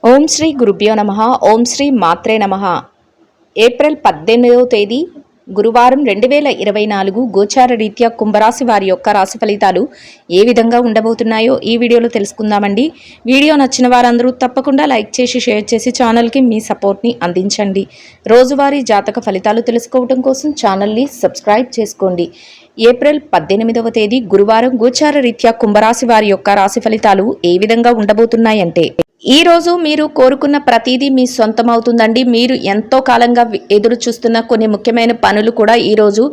ఓం శ్రీ గురుభ్యో నమ. ఓం శ్రీ మాత్రే నమ. ఏప్రిల్ 18వ తేదీ గురువారం 2024 గోచార రీత్యా కుంభరాశి వారి యొక్క రాశి ఫలితాలు ఏ విధంగా ఉండబోతున్నాయో ఈ వీడియోలో తెలుసుకుందామండి. వీడియో నచ్చిన వారందరూ తప్పకుండా లైక్ చేసి షేర్ చేసి ఛానల్కి మీ సపోర్ట్ని అందించండి. రోజువారీ జాతక ఫలితాలు తెలుసుకోవడం కోసం ఛానల్ని సబ్స్క్రైబ్ చేసుకోండి. ఏప్రిల్ 18వ తేదీ గురువారం గోచార రీత్యా కుంభరాశి వారి యొక్క రాశి ఫలితాలు ఏ విధంగా ఉండబోతున్నాయంటే, ఈ రోజు మీరు కోరుకున్న ప్రతిదీ మీ సొంతం అవుతుందండి. మీరు ఎంతో కాలంగా ఎదురు చూస్తున్న కొన్ని ముఖ్యమైన పనులు కూడా ఈ రోజు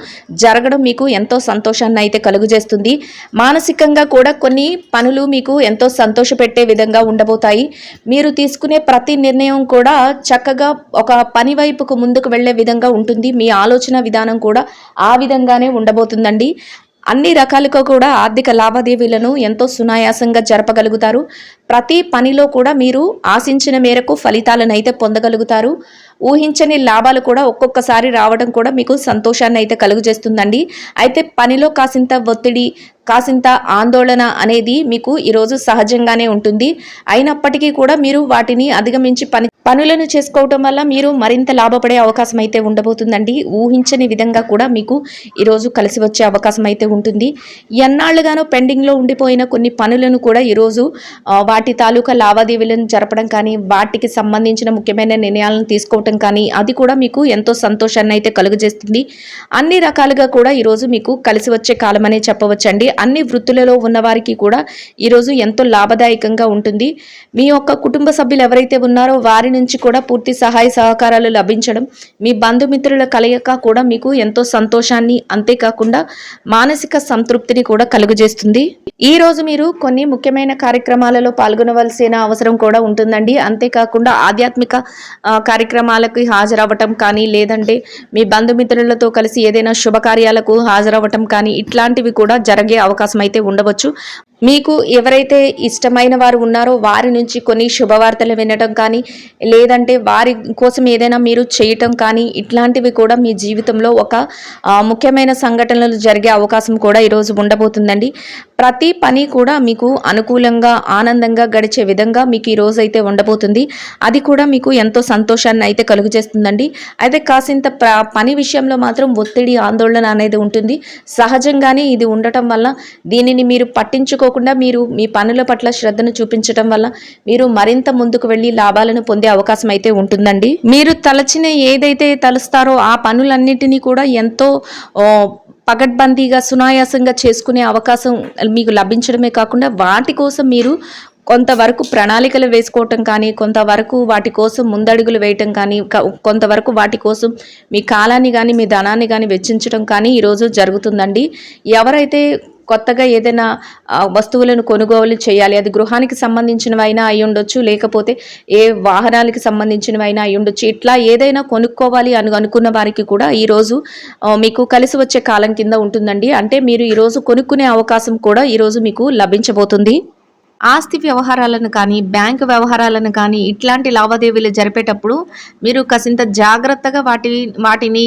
జరగడం మీకు ఎంతో సంతోషాన్ని అయితే కలుగజేస్తుంది. మానసికంగా కూడా కొన్ని పనులు మీకు ఎంతో సంతోషపెట్టే విధంగా ఉండబోతాయి. మీరు తీసుకునే ప్రతి నిర్ణయం కూడా చక్కగా ఒక పని వైపుకు ముందుకు వెళ్లే విధంగా ఉంటుంది. మీ ఆలోచన విధానం కూడా ఆ విధంగానే ఉండబోతుందండి. అన్ని రకాలుగా కూడా ఆర్థిక లావాదేవీలను ఎంతో సునాయాసంగా జరపగలుగుతారు. ప్రతి పనిలో కూడా మీరు ఆశించిన మేరకు ఫలితాలను అయితే పొందగలుగుతారు. ఊహించని లాభాలు కూడా ఒక్కొక్కసారి రావడం కూడా మీకు సంతోషాన్ని అయితే కలుగజేస్తుందండి. అయితే పనిలో కాసింత ఒత్తిడి, కాసింత ఆందోళన అనేది మీకు ఈరోజు సహజంగానే ఉంటుంది. అయినప్పటికీ కూడా మీరు వాటిని అధిగమించి పనులను చేసుకోవటం వల్ల మీరు మరింత లాభపడే అవకాశం అయితే ఉండబోతుందండి. ఊహించని విధంగా కూడా మీకు ఈరోజు కలిసి వచ్చే అవకాశం అయితే ఉంటుంది. ఎన్నాళ్ళుగానో పెండింగ్లో ఉండిపోయిన కొన్ని పనులను కూడా ఈరోజు వాటి తాలూకా లావాదేవీలను జరపడం కానీ, వాటికి సంబంధించిన ముఖ్యమైన నిర్ణయాలను తీసుకోవటం కానీ, అది కూడా మీకు ఎంతో సంతోషాన్ని అయితే కలుగజేస్తుంది. అన్ని రకాలుగా కూడా ఈరోజు మీకు కలిసి వచ్చే కాలం అనే చెప్పవచ్చండి. అన్ని వృత్తులలో ఉన్నవారికి కూడా ఈరోజు ఎంతో లాభదాయకంగా ఉంటుంది. మీ యొక్క కుటుంబ సభ్యులు ఎవరైతే ఉన్నారో వారి నుంచి కూడా పూర్తి సహాయ సహకారాలు లభించడం, మీ బంధుమిత్రుల కలయిక కూడా మీకు ఎంతో సంతోషాన్ని, అంతేకాకుండా మానసిక సంతృప్తిని కూడా కలుగజేస్తుంది. ఈ రోజు మీరు కొన్ని ముఖ్యమైన కార్యక్రమాలలో పాల్గొనవలసిన అవసరం కూడా ఉంటుందండి. అంతేకాకుండా ఆధ్యాత్మిక కార్యక్రమాలకు హాజరవ్వటం కానీ, లేదంటే మీ బంధుమిత్రులతో కలిసి ఏదైనా శుభకార్యాలకు హాజరవ్వటం కానీ, ఇట్లాంటివి కూడా జరిగే అవకాశం అయితే ఉండవచ్చు. మీకు ఎవరైతే ఇష్టమైన వారు ఉన్నారో వారి నుంచి కొన్ని శుభవార్తలు వినటం కానీ, లేదంటే వారి కోసం ఏదైనా మీరు చేయటం కానీ, ఇట్లాంటివి కూడా మీ జీవితంలో ఒక ముఖ్యమైన సంఘటనలు జరిగే అవకాశం కూడా ఈరోజు ఉండబోతుందండి. ప్రతి పని కూడా మీకు అనుకూలంగా, ఆనందంగా గడిచే విధంగా మీకు ఈ రోజు అయితే ఉండబోతుంది. అది కూడా మీకు ఎంతో సంతోషాన్ని అయితే కలుగజేస్తుందండి. అయితే కాసింత పని విషయంలో మాత్రం ఒత్తిడి, ఆందోళన అనేది ఉంటుంది. సహజంగానే ఇది ఉండటం వల్ల దీనిని మీరు పట్టించుకోకుండా మీరు మీ పనుల పట్ల శ్రద్ధను చూపించడం వల్ల మీరు మరింత ముందుకు వెళ్ళి లాభాలను పొందే అవకాశం అయితే ఉంటుందండి. మీరు తలచిన ఏదైతే తలుస్తారో ఆ పనులన్నిటినీ కూడా ఎంతో పగడ్బందీగా, సునాయాసంగా చేసుకునే అవకాశం మీకు లభించడమే కాకుండా, వాటి కోసం మీరు కొంతవరకు ప్రణాళికలు వేసుకోవటం కానీ, కొంతవరకు వాటి కోసం ముందడుగులు వేయటం కానీ, కొంతవరకు వాటి కోసం మీ కాలాన్ని కానీ, మీ ధనాన్ని కానీ వెచ్చించడం కానీ ఈరోజు జరుగుతుందండి. ఎవరైతే కొత్తగా ఏదైనా వస్తువులను కొనుగోలు చేయాలి, అది గృహానికి సంబంధించినవైనా అయి ఉండొచ్చు, లేకపోతే ఏ వాహనాలకి సంబంధించినవైనా అయి ఉండొచ్చు, ఇట్లా ఏదైనా కొనుక్కోవాలి అనుకున్న వారికి కూడా ఈరోజు మీకు కలిసి వచ్చే కాలం కింద ఉంటుందండి. అంటే మీరు ఈరోజు కొనుక్కునే అవకాశం కూడా ఈరోజు మీకు లభించబోతుంది. ఆస్తి వ్యవహారాలను కానీ, బ్యాంకు వ్యవహారాలను కానీ, ఇట్లాంటి లావాదేవీలు జరిపేటప్పుడు మీరు కాసింత జాగ్రత్తగా వాటిని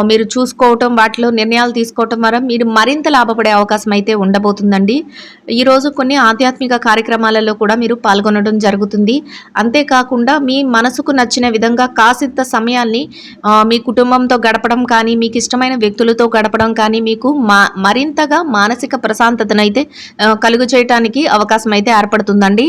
మీరు చూసుకోవటం, వాటిలో నిర్ణయాలు తీసుకోవటం ద్వారా మీరు మరింత లాభపడే అవకాశం అయితే ఉండబోతుందండి. ఈరోజు కొన్ని ఆధ్యాత్మిక కార్యక్రమాలలో కూడా మీరు పాల్గొనడం జరుగుతుంది. అంతేకాకుండా మీ మనసుకు నచ్చిన విధంగా కాసింత సమయాన్ని మీ కుటుంబంతో గడపడం కానీ, మీకు ఇష్టమైన వ్యక్తులతో గడపడం కానీ, మీకు మరింతగా మానసిక ప్రశాంతతనైతే కలుగు చేయటానికి అవకాశం అయితే ఏర్పడుతుందండి.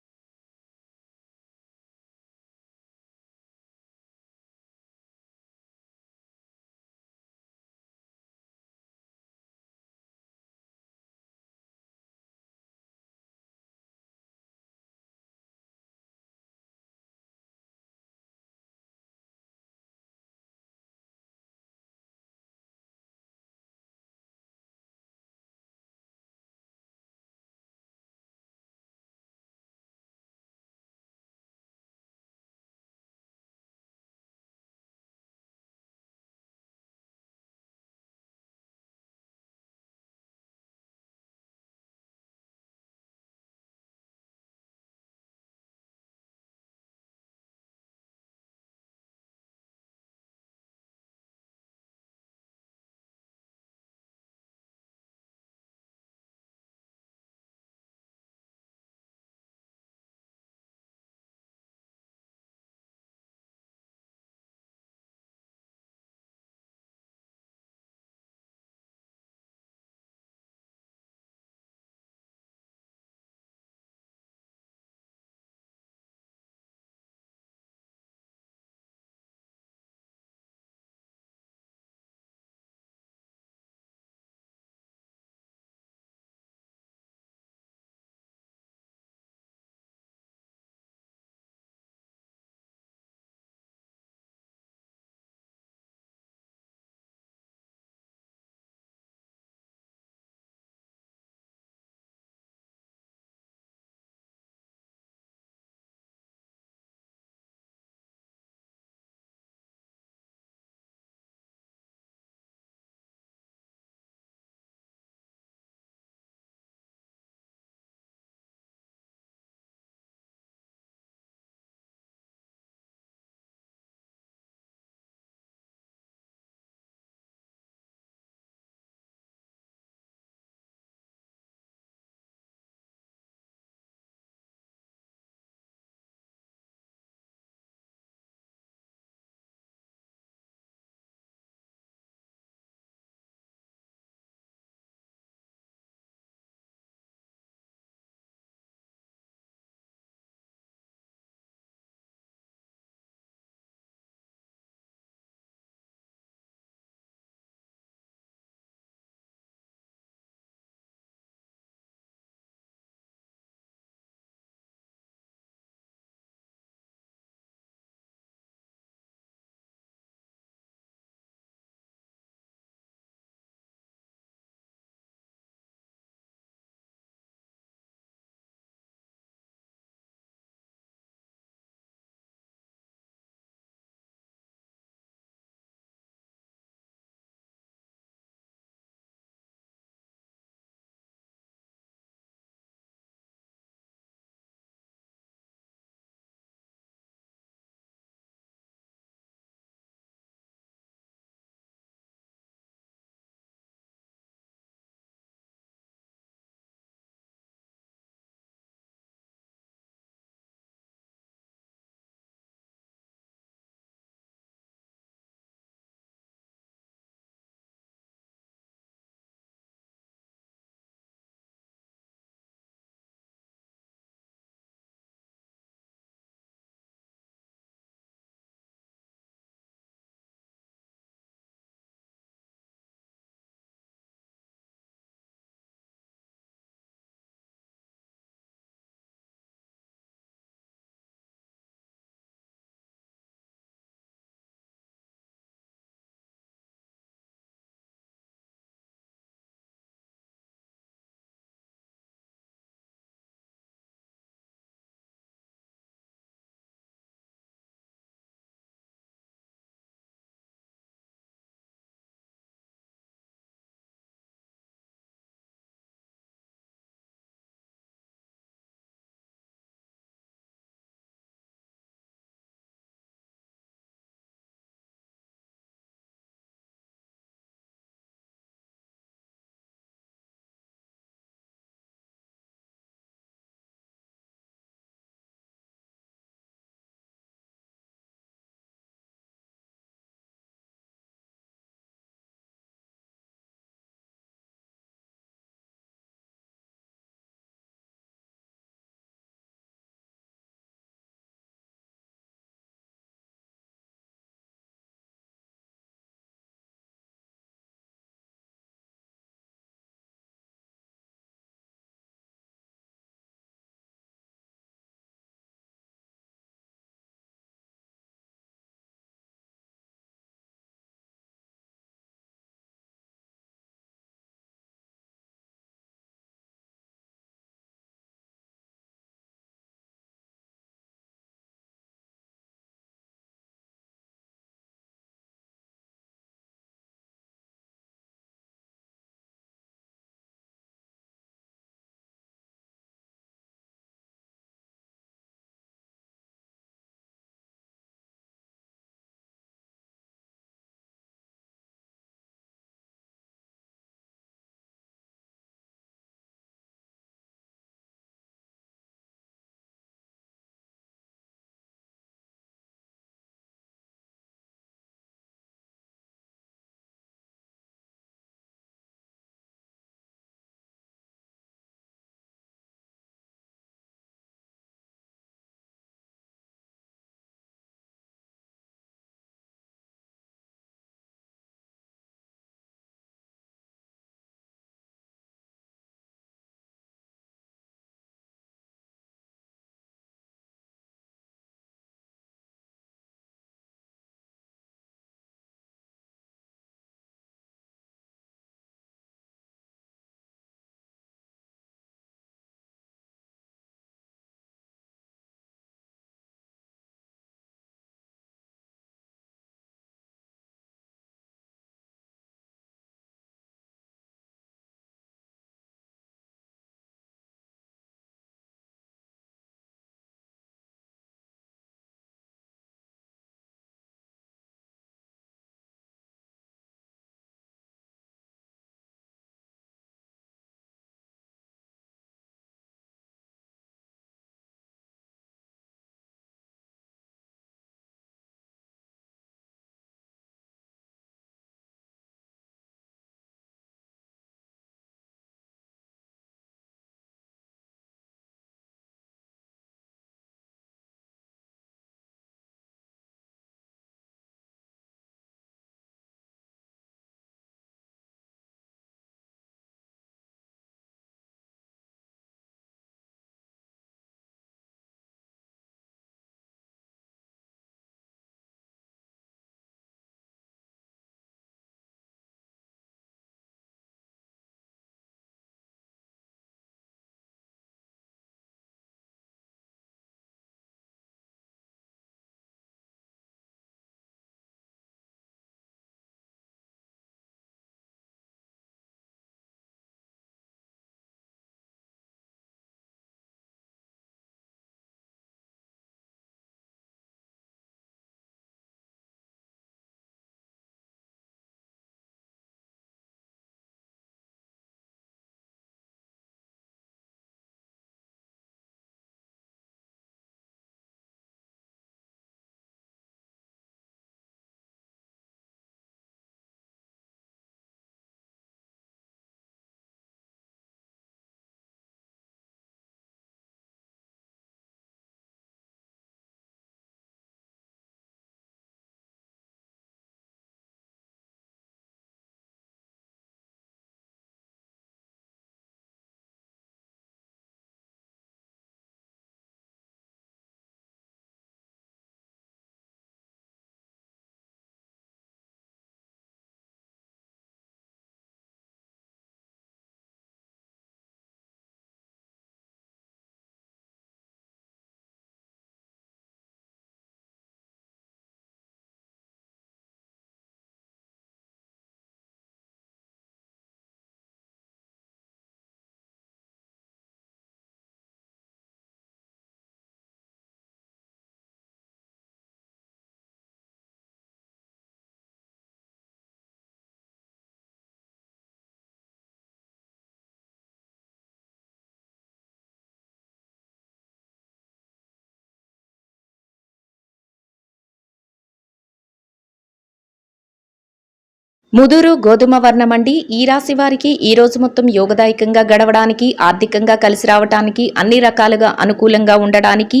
ముదురు గోధుమ వర్ణమండి ఈ రాశి వారికి ఈ రోజు మొత్తం యోగదాయకంగా గడవడానికి, ఆర్థికంగా కలిసి రావడానికి, అన్ని రకాలుగా అనుకూలంగా ఉండడానికి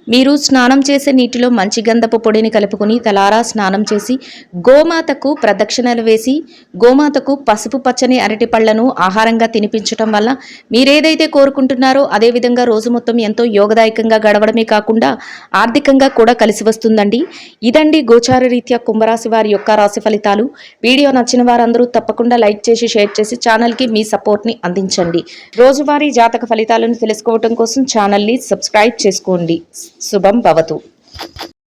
మీరు స్నానం చేసే నీటిలో మంచి గంధపు పొడిని కలుపుకొని తలారా స్నానం చేసి గోమాతకు ప్రదక్షిణలు వేసి గోమాతకు పసుపు పచ్చని అరటి పళ్లను ఆహారంగా తినిపించటం వల్ల మీరేదైతే కోరుకుంటున్నారో అదేవిధంగా రోజు మొత్తం ఎంతో యోగదాయకంగా గడవడమే కాకుండా ఆర్థికంగా కూడా కలిసి వస్తుందండి. ఇదండి గోచార రీత్యా కుంభరాశి వారి యొక్క రాశి ఫలితాలు. వీడియో నచ్చిన వారందరూ తప్పకుండా లైక్ చేసి షేర్ చేసి ఛానల్కి మీ సపోర్ట్ని అందించండి. రోజువారీ జాతక ఫలితాలను తెలుసుకోవడం కోసం ఛానల్ని సబ్స్క్రైబ్ చేసుకోండి. శుభం భవతు.